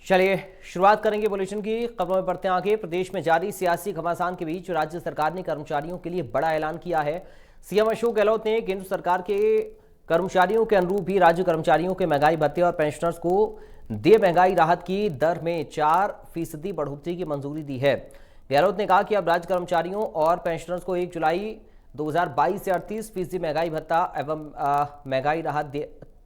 चलिए शुरुआत करेंगे बुलेटिन की खबरों में। बढ़ते हैं आगे। प्रदेश में जारी सियासी घमासान के बीच राज्य सरकार ने कर्मचारियों के लिए बड़ा ऐलान किया है। सीएम अशोक गहलोत ने केंद्र सरकार के कर्मचारियों के अनुरूप ही राज्य कर्मचारियों के महंगाई भत्ते और पेंशनर्स को दे महंगाई राहत की दर में 4% बढ़ोतरी की मंजूरी दी है। गहलोत ने कहा कि अब राज्य कर्मचारियों और पेंशनर्स को 1 जुलाई 2022 से 38% महंगाई भत्ता एवं महंगाई राहत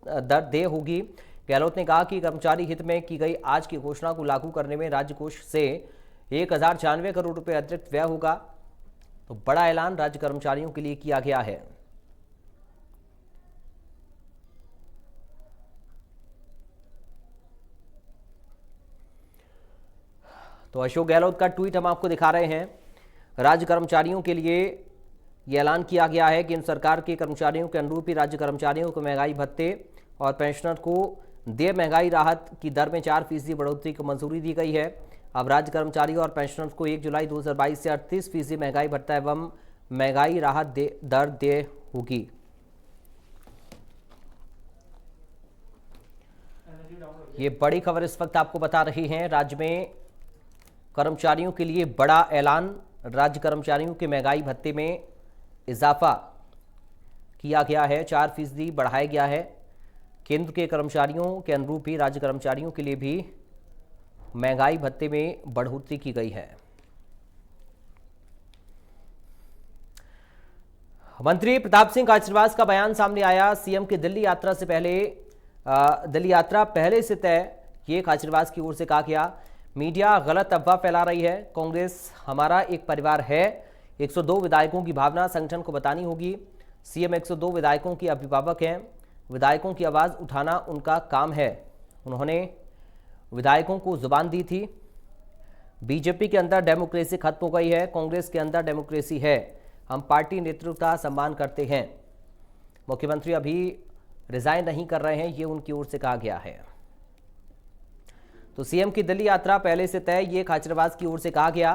दर दे होगी। गहलोत ने कहा कि कर्मचारी हित में की गई आज की घोषणा को लागू करने में राज्य कोष से 1096 करोड़ रुपए अतिरिक्त व्यय होगा। तो बड़ा ऐलान राज्य कर्मचारियों के लिए किया गया है। तो अशोक गहलोत का ट्वीट हम आपको दिखा रहे हैं। राज्य कर्मचारियों के लिए यह ऐलान किया गया है कि इन सरकार के कर्मचारियों के अनुरूप ही राज्य कर्मचारियों को महंगाई भत्ते और पेंशनर को दे महंगाई राहत की दर में 4% बढ़ोतरी को मंजूरी दी गई है। अब राज्य कर्मचारी और पेंशनर्स को 1 जुलाई 2022 से 38% महंगाई भत्ता एवं महंगाई राहत दर दे होगी। ये बड़ी खबर इस वक्त आपको बता रही हैं। राज्य में कर्मचारियों के लिए बड़ा ऐलान। राज्य कर्मचारियों के महंगाई भत्ते में इजाफा किया गया है, 4% बढ़ाया गया है। केंद्र के कर्मचारियों के अनुरूप ही राज्य कर्मचारियों के लिए भी महंगाई भत्ते में बढ़ोतरी की गई है। मंत्री प्रताप सिंह खाचरियावास का बयान सामने आया। सीएम की दिल्ली यात्रा से पहले दिल्ली यात्रा पहले से तय, ये खाचरियावास की ओर से कहा गया। मीडिया गलत अफवाह फैला रही है। कांग्रेस हमारा एक परिवार है। 102 विधायकों की भावना संगठन को बतानी होगी। सीएम 102 विधायकों के अभिभावक हैं। विधायकों की आवाज उठाना उनका काम है। उन्होंने विधायकों को जुबान दी थी। बीजेपी के अंदर डेमोक्रेसी खत्म हो गई है, कांग्रेस के अंदर डेमोक्रेसी है। हम पार्टी नेतृत्व का सम्मान करते हैं। मुख्यमंत्री अभी रिजाइन नहीं कर रहे हैं, ये उनकी ओर से कहा गया है। तो सीएम की दिल्ली यात्रा पहले से तय, ये खाचरियावास की ओर से कहा गया।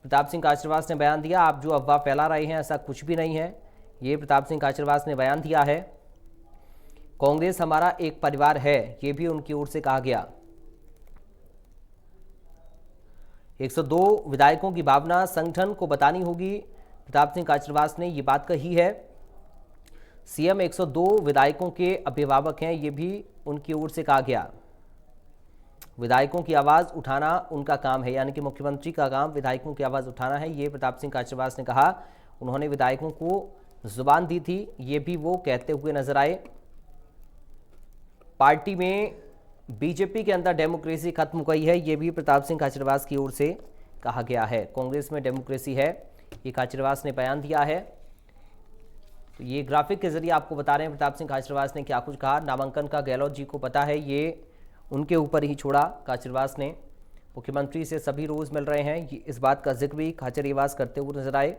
प्रताप सिंह खाचरियावास ने बयान दिया, आप जो अफवाह फैला रहे हैं ऐसा कुछ भी नहीं है। ये प्रताप सिंह खाचरियावास ने बयान दिया है। कांग्रेस हमारा एक परिवार है, ये भी उनकी ओर से कहा गया। 102 विधायकों की भावना संगठन को बतानी होगी। प्रताप सिंह खाचरियावास ने ये बात कही है। सीएम 102 विधायकों के अभिभावक हैं, ये भी उनकी ओर से कहा गया। विधायकों की आवाज उठाना उनका काम है, यानी कि मुख्यमंत्री का काम विधायकों की आवाज उठाना है, ये प्रताप सिंह खाचरियावास ने कहा। उन्होंने विधायकों को जुबान दी थी, ये भी वो कहते हुए नजर आए। पार्टी में बीजेपी के अंदर डेमोक्रेसी खत्म हो गई है, ये भी प्रताप सिंह खाचरियावास की ओर से कहा गया है। कांग्रेस में डेमोक्रेसी है, ये खाचरियावास ने बयान दिया है। तो ये ग्राफिक के जरिए आपको बता रहे हैं प्रताप सिंह खाचरियावास ने क्या कुछ कहा। नामांकन का गहलोत जी को पता है, ये उनके ऊपर ही छोड़ा खाचरियावास ने। मुख्यमंत्री से सभी रोज मिल रहे हैं, इस बात का जिक्र भी खाचरियावास करते हुए नजर आए।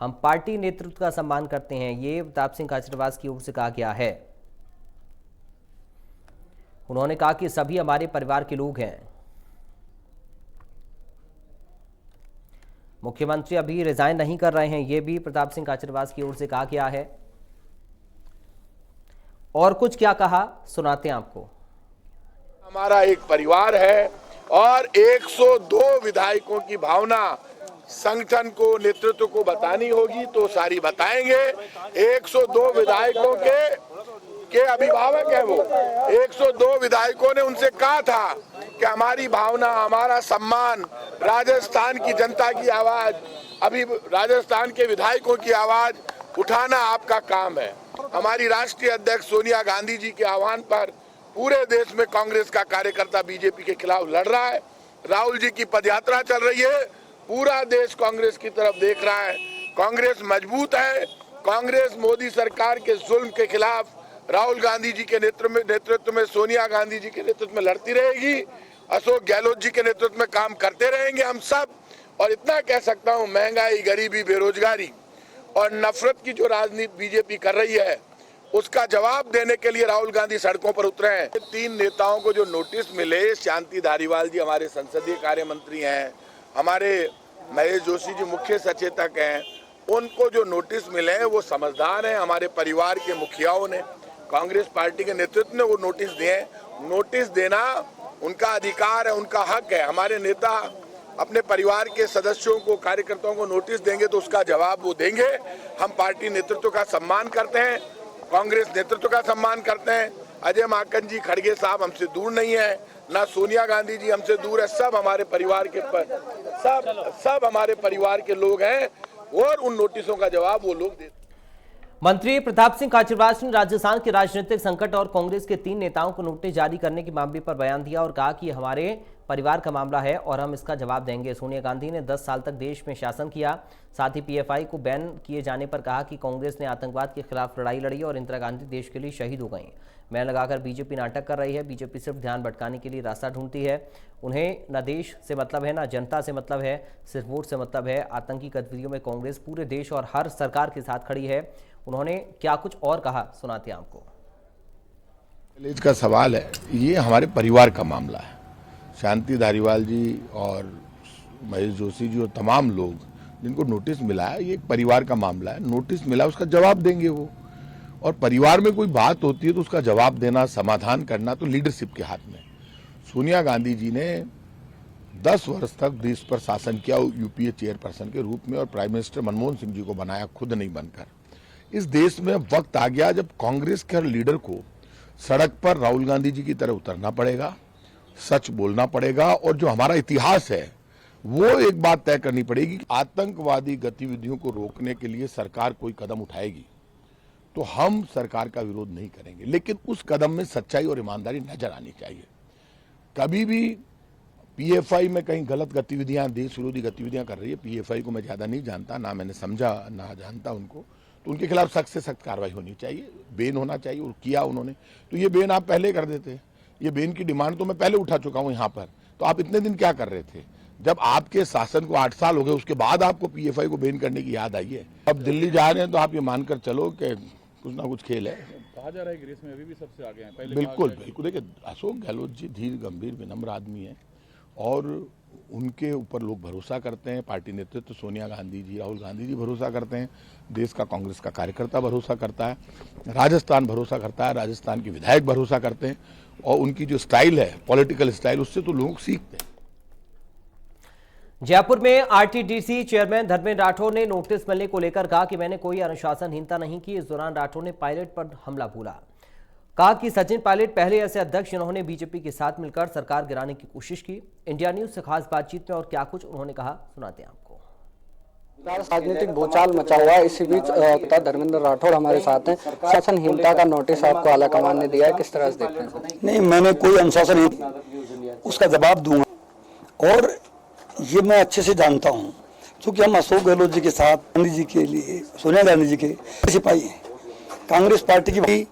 हम पार्टी नेतृत्व का सम्मान करते हैं, ये प्रताप सिंह खाचरियावास की ओर से कहा गया है। उन्होंने कहा कि सभी हमारे परिवार के लोग हैं। मुख्यमंत्री अभी रिजाइन नहीं कर रहे हैं, ये भी प्रताप सिंह खाचरियावास की ओर से कहा गया है। और कुछ क्या कहा सुनाते हैं आपको। हमारा एक परिवार है और 102 विधायकों की भावना संगठन को नेतृत्व को बतानी होगी तो सारी बताएंगे। 102 विधायकों के अभिभावक हैं वो। 102 विधायकों ने उनसे कहा था कि हमारी भावना, हमारा सम्मान, राजस्थान की जनता की आवाज, अभी राजस्थान के विधायकों की आवाज उठाना आपका काम है। हमारी राष्ट्रीय अध्यक्ष सोनिया गांधी जी के आह्वान पर पूरे देश में कांग्रेस का कार्यकर्ता बीजेपी के खिलाफ लड़ रहा है। राहुल जी की पदयात्रा चल रही है, पूरा देश कांग्रेस की तरफ देख रहा है। कांग्रेस मजबूत है। कांग्रेस मोदी सरकार के जुल्म के खिलाफ राहुल गांधी जी के नेतृत्व में, सोनिया गांधी जी के नेतृत्व में लड़ती रहेगी। अशोक गहलोत जी के नेतृत्व में काम करते रहेंगे हम सब। और इतना कह सकता हूँ, महंगाई, गरीबी, बेरोजगारी और नफरत की जो राजनीति बीजेपी कर रही है, उसका जवाब देने के लिए राहुल गांधी सड़कों पर उतरे हैं। 3 नेताओं को जो नोटिस मिले, शांति धारीवाल जी हमारे संसदीय कार्य मंत्री हैं, हमारे महेश जोशी जी मुख्य सचेतक हैं, उनको जो नोटिस मिले हैं वो समझदार हैं। हमारे परिवार के मुखियाओं ने कांग्रेस पार्टी के नेतृत्व ने वो नोटिस दिए हैं। नोटिस देना उनका अधिकार है, उनका हक है। हमारे नेता अपने परिवार के सदस्यों को, कार्यकर्ताओं को नोटिस देंगे तो उसका जवाब वो देंगे। हम पार्टी नेतृत्व का सम्मान करते हैं, कांग्रेस नेतृत्व का सम्मान करते हैं। अजय माकन जी, खड़गे साहब हमसे दूर नहीं है, ना सोनिया गांधी जी हमसे दूर है। सब हमारे परिवार के सब हमारे परिवार के लोग हैं और उन नोटिसों का जवाब वो लोग देते। मंत्री प्रताप सिंह खाचरियावास ने राजस्थान के राजनीतिक संकट और कांग्रेस के 3 नेताओं को नोटिस जारी करने के मामले पर बयान दिया और कहा कि हमारे परिवार का मामला है और हम इसका जवाब देंगे। सोनिया गांधी ने 10 साल तक देश में शासन किया। साथ ही पीएफआई को बैन किए जाने पर कहा कि कांग्रेस ने आतंकवाद के खिलाफ लड़ाई लड़ी और इंदिरा गांधी देश के लिए शहीद हो गई। बैन लगाकर बीजेपी नाटक कर रही है। बीजेपी सिर्फ ध्यान भटकाने के लिए रास्ता ढूंढती है। उन्हें न देश से मतलब है, न जनता से मतलब है, सिर्फ वोट से मतलब है। आतंकी गतिविधियों में कांग्रेस पूरे देश और हर सरकार के साथ खड़ी है। उन्होंने क्या कुछ और कहा, सुनाते हैं आपको। का सवाल है, ये हमारे परिवार का मामला है। शांति धारीवाल जी और महेश जोशी जी और तमाम लोग जिनको नोटिस मिला है, ये एक परिवार का मामला है। नोटिस मिला, उसका जवाब देंगे वो। और परिवार में कोई बात होती है तो उसका जवाब देना, समाधान करना तो लीडरशिप के हाथ में। सोनिया गांधी जी ने 10 वर्ष तक देश पर शासन किया यूपीए चेयरपर्सन के रूप में और प्राइम मिनिस्टर मनमोहन सिंह जी को बनाया, खुद नहीं बनकर। इस देश में वक्त आ गया जब कांग्रेस के हर लीडर को सड़क पर राहुल गांधी जी की तरह उतरना पड़ेगा, सच बोलना पड़ेगा और जो हमारा इतिहास है वो एक बात तय करनी पड़ेगी कि आतंकवादी गतिविधियों को रोकने के लिए सरकार कोई कदम उठाएगी तो हम सरकार का विरोध नहीं करेंगे, लेकिन उस कदम में सच्चाई और ईमानदारी नजर आनी चाहिए। कभी भी पीएफआई में कहीं गलत गतिविधियां, देश विरोधी गतिविधियां कर रही है, पीएफआई को मैं ज्यादा नहीं जानता, ना मैंने समझा ना जानता उनको, तो उनके खिलाफ सख्त से सख्त कार्रवाई होनी चाहिए, बैन होना चाहिए। और किया उन्होंने, तो ये बैन आप पहले कर देते। ये बैन की डिमांड तो मैं पहले उठा चुका हूं यहाँ पर। तो आप इतने दिन क्या कर रहे थे? जब आपके शासन को 8 साल हो गए, उसके बाद आपको पीएफआई को बैन करने की याद आई है। अब दिल्ली जा रहे हैं तो आप ये मानकर चलो कि कुछ ना कुछ खेल है। कहा जा रहा है ग्रेस में अभी भी सबसे आगे हैं। पहले बिल्कुल बिल्कुल। देखिए, अशोक गहलोत जी धीर, गंभीर, विनम्र आदमी है और उनके ऊपर लोग भरोसा करते हैं। पार्टी नेतृत्व सोनिया गांधी जी, राहुल गांधी जी भरोसा करते हैं। देश का कांग्रेस का कार्यकर्ता भरोसा करता है। राजस्थान भरोसा करता है, राजस्थान के विधायक भरोसा करते हैं। और उनकी जो स्टाइल है, पॉलिटिकल स्टाइल, उससे तो लोग सीखते हैं। जयपुर में आरटीडीसी चेयरमैन धर्मेंद्र राठौर ने नोटिस मिलने को लेकर कहा कि मैंने कोई अनुशासनहीनता नहीं की। इस दौरान राठौर ने पायलट पर हमला बोला। कहा कि सचिन पायलट पहले ऐसे अध्यक्ष जिन्होंने बीजेपी के साथ मिलकर सरकार गिराने की कोशिश की। इंडिया न्यूज से खास बातचीत में और क्या कुछ उन्होंने कहा, सुनाते हैं आपको। राजनीतिक भूचाल मचा हुआ है। इसी बीच धर्मेंद्र राठौर हमारे साथ हैं। शासनहीनता का नोटिस आपको आला कमान ने दिया है, किस तरह से देखते हैं? नहीं, मैंने कोई अनुशासन, उसका जवाब दूंगा और ये मैं अच्छे से जानता हूँ, क्योंकि हम अशोक गहलोत जी के साथ, गांधी जी के लिए, सोनिया गांधी जी के सिपाही हैं। कांग्रेस पार्टी की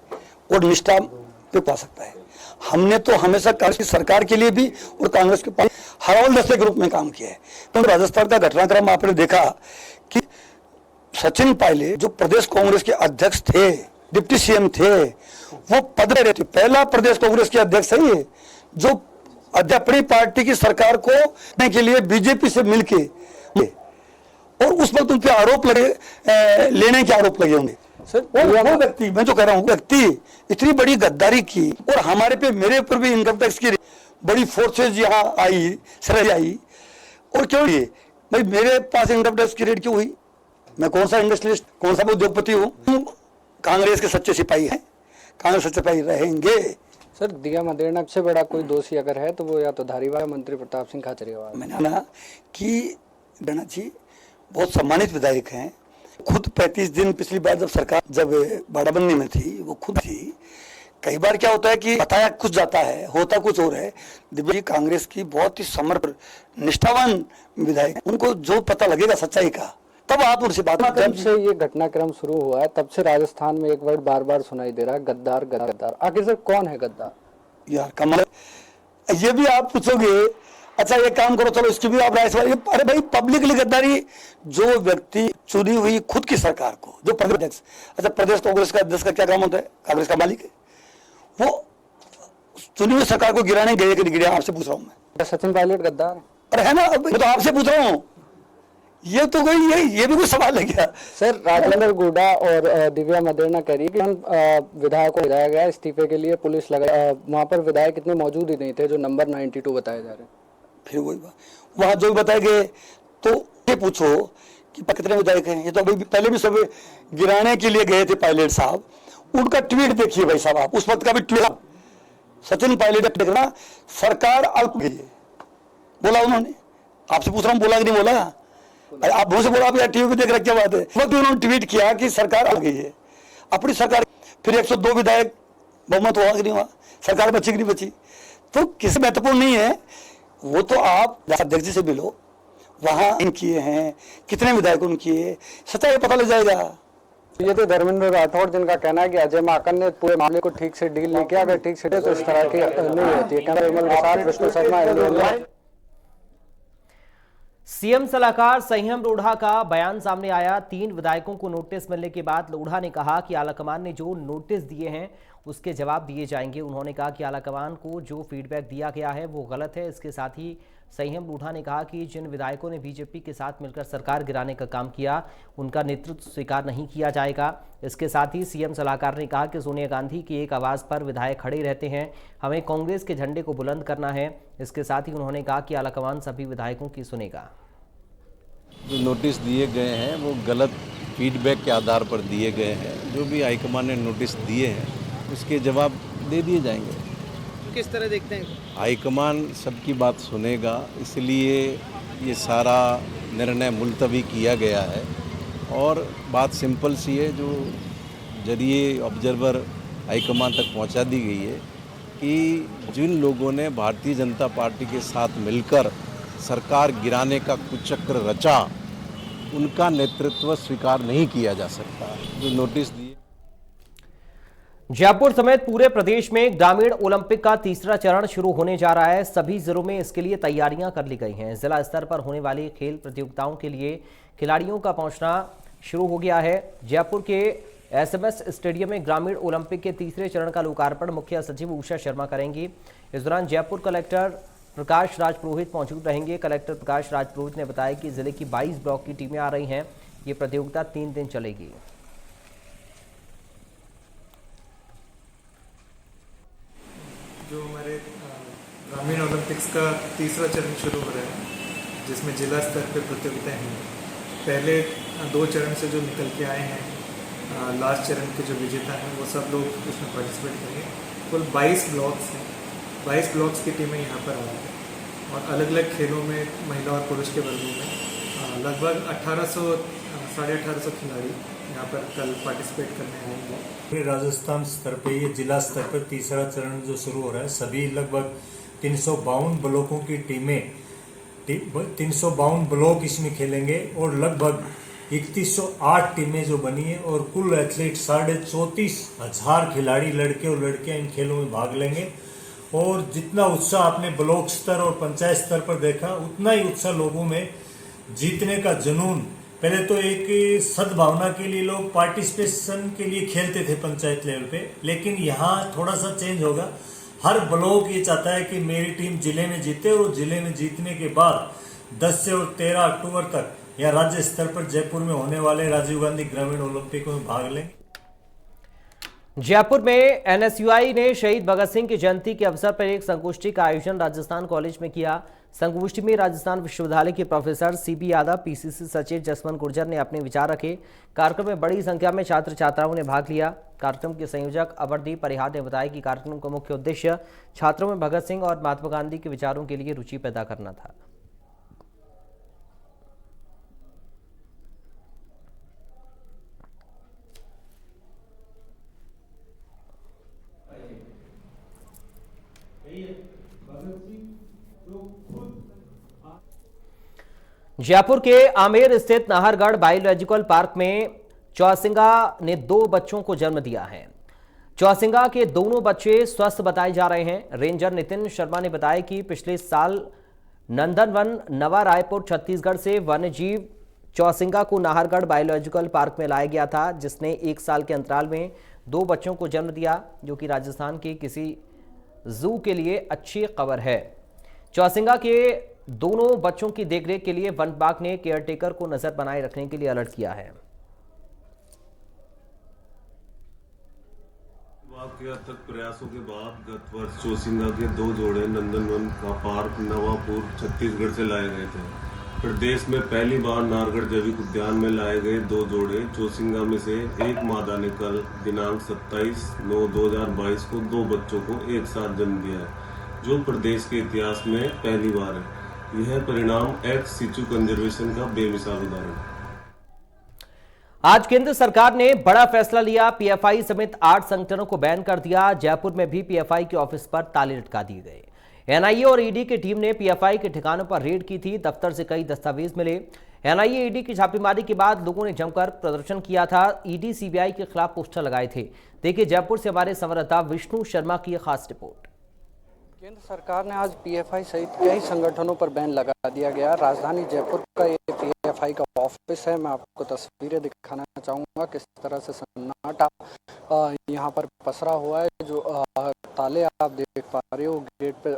और निष्ठा पे पा सकता है। हमने तो हमेशा कांग्रेस की सरकार के लिए भी और कांग्रेस के पास हरावल दस्ते के रूप में काम किया है। तो राजस्थान का घटनाक्रम आपने देखा कि सचिन पायलट जो प्रदेश कांग्रेस के अध्यक्ष थे, डिप्टी सीएम थे, वो पद पे रहते। पहला प्रदेश कांग्रेस के अध्यक्ष है जो अपनी पार्टी की सरकार को के लिए बीजेपी से मिलके, और उस वक्त उन पे आरोप लगे, लेने के आरोप लगे होंगे। वो व्यक्ति, मैं जो कह रहा हूँ, व्यक्ति इतनी बड़ी गद्दारी की और हमारे पे, मेरे ऊपर भी इनकम टैक्स की बड़ी फोर्सेज यहाँ आई, सरहद आई। और क्यों ये भाई मेरे पास इनकम टैक्स की रेट क्यों हुई? मैं कौन सा इंडस्ट्रियलिस्ट, कौन सा उद्योगपति हूँ? कांग्रेस के सच्चे सिपाही हैं, कांग्रेस सच्चे सिपाही रहेंगे। सर, दिया मदेरना से बड़ा कोई दोषी अगर है तो वो या तो धारीवाल, मंत्री प्रताप सिंह खाचरियावास। मैंने कहा कि गणा जी बहुत सम्मानित विधायक हैं। खुद 35 दिन पिछली बार जब बाड़ाबंदी में थी, वो खुद थी। कई बार क्या होता है कि बताया कुछ जाता है, होता कुछ और है। दिव्या जी कांग्रेस की बहुत ही समर्पित, निष्ठावान विधायक, उनको जो पता लगेगा सच्चाई का तब आप उनसे बात करें। जब से ये घटनाक्रम शुरू हुआ है तब से राजस्थान में एक वर्ड बार बार सुनाई दे रहा है, गद्दार गद्दार। आखिर सर कौन है गद्दार? यार कमाल, ये भी आप पूछोगे। अच्छा एक काम करो, चलो इसकी भी आप राय सवाल। अरे भाई, पब्लिकली गद्दारी, जो व्यक्ति चुनी हुई खुद की सरकार को, जो प्रदेश अध्यक्ष, अच्छा प्रदेश कांग्रेस का अध्यक्ष का क्या काम होता है? कांग्रेस का मालिक है। वो चुनी हुई सरकार को गिराने गए कि नहीं गिरे, आपसे पूछ रहा हूँ मैं। सचिन पायलट गद्दार? अरे है ना, मैं तो आपसे पूछ रहा हूँ। ये तो कोई ये भी कोई सवाल है क्या? सर, राजेंद्र गुडा और दिव्या मदेरना कह रही है कि विधायक को गिराया गया इस्तीफे के लिए, पुलिस लगा, वहाँ पर विधायक इतने मौजूद ही नहीं थे जो नंबर 92 बताए जा रहे हैं। फिर वही बात, वहाँ जो भी बताए गए तो ये पूछो कि कितने विधायक हैं। ये तो अभी पहले भी सब गिराने के लिए गए थे पायलट साहब, उनका ट्वीट देखिए भाई साहब आप, उस वक्त का भी ट्वीट सचिन पायलट देखना, सरकार अल्प गई है बोला उन्होंने। आपसे पूछ रहा हूँ बोला कि नहीं बोला? आप मुझसे बोला आप यार टीवी पे देख रहे क्या बात है? वक्त उन्होंने ट्वीट किया कि सरकार आ गई है, अपनी सरकार। फिर 102 विधायक बहुमत हुआ कि नहीं हुआ, सरकार बची कि नहीं बची, तो किसी महत्वपूर्ण नहीं है वो। तो आप अध्यक्ष जी से मिलो, वहां इन किए हैं कितने विधायकों ने किए, सच्चाई पता लग जाएगा। ये तो धर्मेंद्र राठौड़ जिनका कहना है कि अजय माकन ने पूरे मामले को ठीक से डील नहीं किया, अगर ठीक से तो इस तरह की नहीं होती है। कैमरा विमल के साथ विष्णु शर्मा। सीएम सलाहकार संयम लोढ़ा का बयान सामने आया। 3 विधायकों को नोटिस मिलने के बाद लोढ़ा ने कहा कि आलाकमान ने जो नोटिस दिए हैं उसके जवाब दिए जाएंगे। उन्होंने कहा कि आलाकमान को जो फीडबैक दिया गया है वो गलत है। इसके साथ ही संयम लोढ़ा ने कहा कि जिन विधायकों ने बीजेपी के साथ मिलकर सरकार गिराने का काम किया उनका नेतृत्व स्वीकार नहीं किया जाएगा। इसके साथ ही सीएम सलाहकार ने कहा कि सोनिया गांधी की एक आवाज़ पर विधायक खड़े रहते हैं, हमें कांग्रेस के झंडे को बुलंद करना है। इसके साथ ही उन्होंने कहा कि आलाकमान सभी विधायकों की सुनेगा। जो नोटिस दिए गए हैं वो गलत फीडबैक के आधार पर दिए गए हैं। जो भी हाईकमान ने नोटिस दिए हैं उसके जवाब दे दिए जाएंगे। किस तरह देखते हैं? हाईकमान सबकी बात सुनेगा, इसलिए ये सारा निर्णय मुलतवी किया गया है। और बात सिंपल सी है, जो जरिए ऑब्जर्वर हाईकमान तक पहुंचा दी गई है कि जिन लोगों ने भारतीय जनता पार्टी के साथ मिलकर सरकार गिराने का कुचक्र रचा उनका नेतृत्व स्वीकार नहीं किया जा सकता। जो नोटिस दिए। जयपुर समेत पूरे प्रदेश में ग्रामीण ओलंपिक का तीसरा चरण शुरू होने जा रहा है। सभी जिलों में इसके लिए तैयारियां कर ली गई हैं। जिला स्तर पर होने वाली खेल प्रतियोगिताओं के लिए खिलाड़ियों का पहुंचना शुरू हो गया है। जयपुर के एसएमएस स्टेडियम में ग्रामीण ओलंपिक के तीसरे चरण का लोकार्पण मुख्य सचिव उषा शर्मा करेंगी। इस दौरान जयपुर कलेक्टर प्रकाश राज पुरोहित मौजूद रहेंगे। कलेक्टर प्रकाश राज पुरोहित ने बताया कि जिले की 22 ब्लॉक की टीमें आ रही हैं। ये प्रतियोगिता 3 दिन चलेगी। जो हमारे ग्रामीण ओलंपिक्स का तीसरा चरण शुरू हो रहा है, जिसमें जिला स्तर पर प्रतियोगिताएं हैं। पहले 2 चरण से जो निकल के आए हैं, लास्ट चरण के जो विजेता हैं वो सब लोग उसमें पार्टिसिपेट करेंगे। कुल 22 ब्लॉक्स हैं, 22 ब्लॉक्स की टीमें यहाँ पर आ रही हैं और अलग अलग खेलों में महिला और पुरुष के वर्गों में लगभग 1800 खिलाड़ी यहाँ पर कल पार्टिसिपेट करने आएंगे। राजस्थान स्तर पे ये जिला स्तर पर तीसरा चरण जो शुरू हो रहा है, सभी लगभग 352 ब्लॉकों की टीमें 352 ब्लॉक इसमें खेलेंगे और लगभग 3108 टीमें जो बनी है और कुल एथलीट 34,500 खिलाड़ी लड़के और लड़कियां इन खेलों में भाग लेंगे। और जितना उत्साह आपने ब्लॉक स्तर और पंचायत स्तर पर देखा, उतना ही उत्साह लोगों में जीतने का जुनून। पहले तो एक सद्भावना के लिए लोग पार्टिसिपेशन के लिए खेलते थे पंचायत लेवल पे, लेकिन यहाँ थोड़ा सा चेंज होगा। हर ब्लॉक ये चाहता है कि मेरी टीम जिले में जीते और जिले में जीतने के बाद 10 से और 13 अक्टूबर तक या राज्य स्तर पर जयपुर में होने वाले राजीव गांधी ग्रामीण ओलंपिक में भाग लें। जयपुर में एनएसयूआई ने शहीद भगत सिंह की जयंती के अवसर पर एक संगोष्ठी का आयोजन राजस्थान कॉलेज में किया। संगोष्ठी में राजस्थान विश्वविद्यालय के प्रोफेसर सीबी यादव, पीसीसी सचिव जसवंत गुर्जर ने अपने विचार रखे। कार्यक्रम में बड़ी संख्या में छात्र छात्राओं ने भाग लिया। कार्यक्रम के संयोजक अमरदीप परिहार ने बताया कि कार्यक्रम का मुख्य उद्देश्य छात्रों में भगत सिंह और महात्मा गांधी के विचारों के लिए रुचि पैदा करना था। जयपुर के आमेर स्थित नाहरगढ़ बायोलॉजिकल पार्क में चौसिंगा ने 2 बच्चों को जन्म दिया है। चौसिंगा के दोनों बच्चे स्वस्थ बताए जा रहे हैं। रेंजर नितिन शर्मा ने बताया कि पिछले साल नंदनवन नवा रायपुर छत्तीसगढ़ से वन्यजीव चौसिंगा को नाहरगढ़ बायोलॉजिकल पार्क में लाया गया था, जिसने 1 साल के अंतराल में 2 बच्चों को जन्म दिया, जो कि राजस्थान के किसी जू के लिए अच्छी खबर है। चौसिंगा के दोनों बच्चों की देखरेख के लिए वन विभाग ने केयरटेकर को नजर बनाए रखने के लिए अलर्ट किया है। विभाग के अथक प्रयासों के बाद गत वर्ष चौसिंगा के 2 जोड़े नंदनवन का पार्क नवापुर छत्तीसगढ़ से लाए गए थे। प्रदेश में पहली बार नारगढ़ जैविक उद्यान में लाए गए 2 जोड़े चौसिंगा में से एक मादा ने कल दिनांक 27/9/2022 को 2 बच्चों को एक साथ जन्म दिया है, जो प्रदेश के इतिहास में पहली बार है। यह परिणाम एक्स सिचु कंजर्वेशन का बेमिसाल उदाहरण है। आज केंद्र सरकार ने बड़ा फैसला लिया। पीएफआई समेत 8 संगठनों को बैन कर दिया। जयपुर में भी पीएफआई के ऑफिस पर ताले लटका दिए गए। एनआईए और ईडी की टीम ने पीएफआई के ठिकानों पर रेड की थी। दफ्तर से कई दस्तावेज मिले। एनआईए ईडी की छापेमारी के बाद लोगों ने जमकर प्रदर्शन किया था। ईडी सीबीआई के खिलाफ पोस्टर लगाए थे। देखिए जयपुर से हमारे संवाददाता विष्णु शर्मा की खास रिपोर्ट। केंद्र सरकार ने आज पीएफआई सहित कई संगठनों पर बैन लगा दिया गया। राजधानी जयपुर का ये पीएफआई का ऑफिस है। मैं आपको तस्वीरें दिखाना चाहूँगा किस तरह से सन्नाटा यहाँ पर पसरा हुआ है। जो ताले आप देख पा रहे हो, गेट पे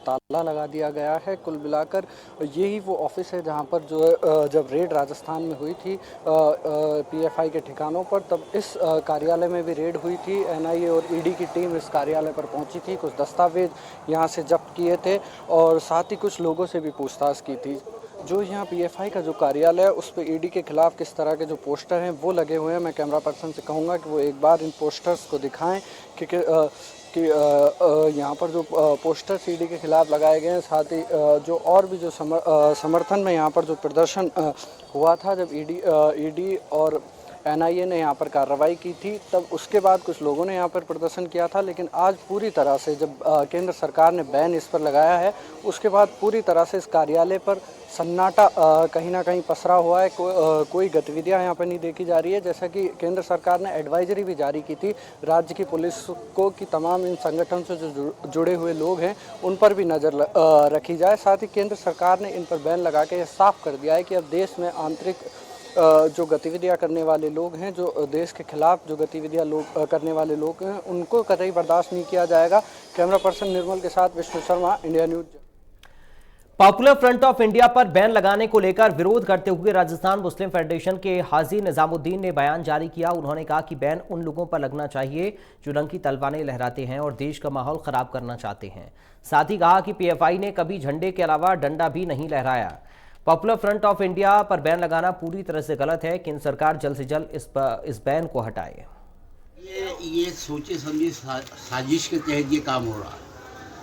ताला लगा दिया गया है। कुल मिलाकर यही वो ऑफिस है जहाँ पर जो जब रेड राजस्थान में हुई थी पीएफआई के ठिकानों पर, तब इस कार्यालय में भी रेड हुई थी। एनआईए और ईडी की टीम इस कार्यालय पर पहुंची थी। कुछ दस्तावेज यहाँ से जब्त किए थे और साथ ही कुछ लोगों से भी पूछताछ की थी। जो यहाँ पीएफआई का जो कार्यालय है उस पर ईडी के खिलाफ किस तरह के जो पोस्टर हैं वो लगे हुए हैं। मैं कैमरा पर्सन से कहूँगा कि वो एक बार इन पोस्टर्स को दिखाएं कि यहाँ पर जो पोस्टर्स ईडी के खिलाफ लगाए गए हैं, साथ ही जो और भी जो समर्थन में यहाँ पर जो प्रदर्शन हुआ था जब ईडी और एनआईए ने यहाँ पर कार्रवाई की थी, तब उसके बाद कुछ लोगों ने यहाँ पर प्रदर्शन किया था। लेकिन आज पूरी तरह से जब केंद्र सरकार ने बैन इस पर लगाया है, उसके बाद पूरी तरह से इस कार्यालय पर सन्नाटा कहीं ना कहीं पसरा हुआ है। कोई गतिविधियां यहाँ पर नहीं देखी जा रही है। जैसा कि केंद्र सरकार ने एडवाइजरी भी जारी की थी राज्य की पुलिस को कि तमाम इन संगठन से जो जुड़े हुए लोग हैं उन पर भी नज़र रखी जाए। साथ ही केंद्र सरकार ने इन पर बैन लगा के यह साफ कर दिया है कि अब देश में आंतरिक जो गतिविधियां करने वाले लोग हैं, जो देश के खिलाफ जो गतिविधियां करने वाले लोग हैं, उनको कतई बर्दाश्त नहीं किया जाएगा। कैमरा पर्सन निर्मल के साथ Vishnu Sharma, India news. Popular front of India पर बैन लगाने को लेकर विरोध करते हुए राजस्थान मुस्लिम फेडरेशन के हाजी निजामुद्दीन ने बयान जारी किया। उन्होंने कहा कि बैन उन लोगों पर लगना चाहिए जो रंग की तलवारें लहराते हैं और देश का माहौल खराब करना चाहते हैं। साथ ही कहा कि पीएफआई ने कभी झंडे के अलावा डंडा भी नहीं लहराया। पॉपुलर फ्रंट ऑफ इंडिया पर बैन लगाना पूरी तरह से गलत है। केंद्र सरकार जल्द से जल्द इस बैन को हटाए। ये सोचे समझे साजिश के तहत ये काम हो रहा है।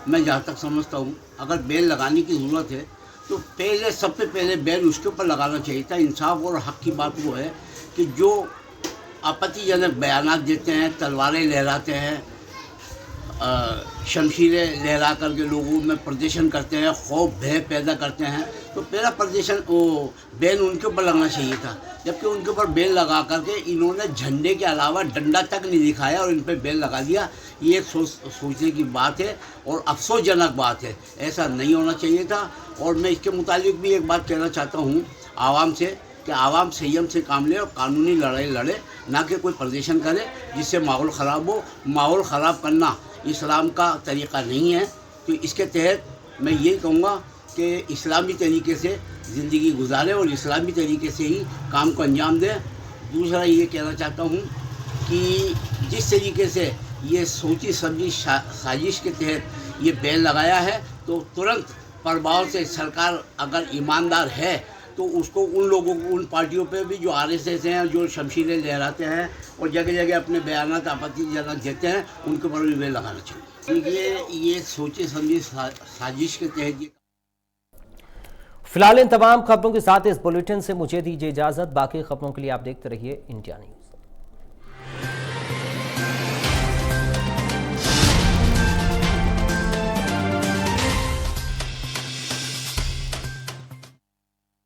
मैं जहाँ तक समझता हूँ अगर बैन लगाने की ज़रूरत है तो सबसे पहले बैन उसके ऊपर लगाना चाहिए था। इंसाफ और हक की बात वो है कि जो आपत्तिजनक बयानात देते हैं, तलवारें लहराते हैं, शमशीरें लहरा करके लोगों में प्रदर्शन करते हैं, खौफ भय पैदा करते हैं, तो पहला प्रदर्शन बैन उनके ऊपर लगना चाहिए था। जबकि उनके ऊपर बैन लगा करके इन्होंने झंडे के अलावा डंडा तक नहीं दिखाया और इन पर बैन लगा दिया। ये एक सोचने की बात है और अफसोसजनक बात है। ऐसा नहीं होना चाहिए था। और मैं इसके मुतालिक भी एक बात कहना चाहता हूँ आवाम से कि आवाम संयम से काम ले और कानूनी लड़ाई लड़े, ना कि कोई प्रदर्शन करे जिससे माहौल ख़राब हो। माहौल ख़राब करना इस्लाम का तरीक़ा नहीं है। तो इसके तहत मैं यही कहूँगा कि इस्लामी तरीके से ज़िंदगी गुजारें और इस्लामी तरीके से ही काम को अंजाम दें। दूसरा ये कहना चाहता हूँ कि जिस तरीके से ये सोची समझी साजिश के तहत ये बैन लगाया है, तो तुरंत प्रभाव से सरकार अगर ईमानदार है तो उसको उन लोगों को, उन पार्टियों पे भी जो आरएसएस हैं, जो शमशीरें लहराते हैं और जगह जगह अपने बयानात आपत्तिजनक देते हैं, उनके ऊपर भी बैन लगाना चाहिए। क्योंकि ये सोचे समझी साजिश के तहत। फिलहाल इन तमाम खबरों के साथ इस बुलेटिन से मुझे दीजिए इजाजत। बाकी खबरों के लिए आप देखते रहिए इंडिया न्यूज।